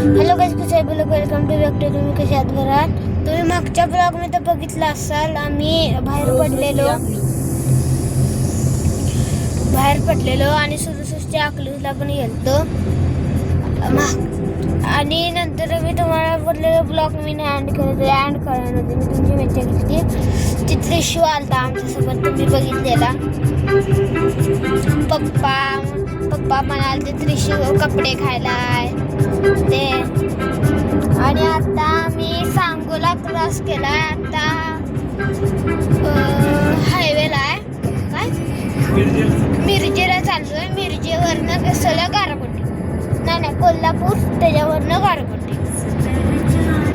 Hello guys, कसे आहे बोला, वेलकम टू बॅक टू तुम्ही कसे आहात घरात. तुम्ही मागच्या ब्लॉग मध्ये बघितलं असाल, आम्ही बाहेर पडलेलो आणि सुरसुसच्या अकलूजला पण गेलतो. आणि नंतर मी तुम्हाला बोललेलो ब्लॉग मी एंड करणार होते. मी तुमची मज्जा घेतली. चित्र शो आलता आमच्यासोबत, तुम्ही बघितलेला. पप्पा म्हणाल ते त्रिशू कपडे खायला ते. आणि आता मी सांगोला क्रॉस केलाय. आता हायवेला आहे, काय मिरजेला चाललोय. मिरजेवरनं कसला गारगोटी, नाही कोल्हापूर, त्याच्यावरनं गारगोटी.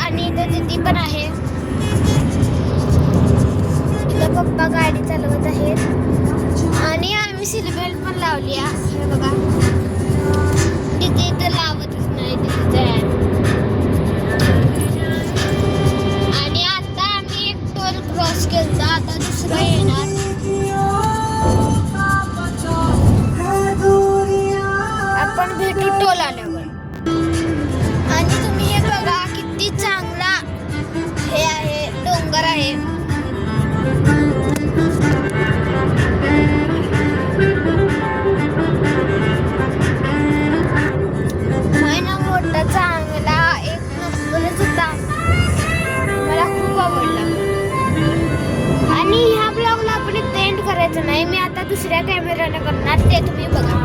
आणि इथं दिदी पण आहे. इथं पप्पा गाडी चालवत आहेत आणि आम्ही सीट बेल्ट पण लावली आहे. हे बघा, दिदी इथं लावतच नाही दिदीचं. आणि आता आम्ही एक टोल क्रॉस केला, आता दुसरं येणार. आपण भेटू टोल आल्यावर. आणि तुम्ही हे बघा, किती चांगला हे आहे, डोंगर आहे. मोठा चांगला एक नंबरच होता, मला खूप आवडला. आणि ह्या ब्लॉगला आपण एंड करायचं नाही, मी आता दुसऱ्या कॅमेऱ्याने करणार, ते तुम्ही बघा.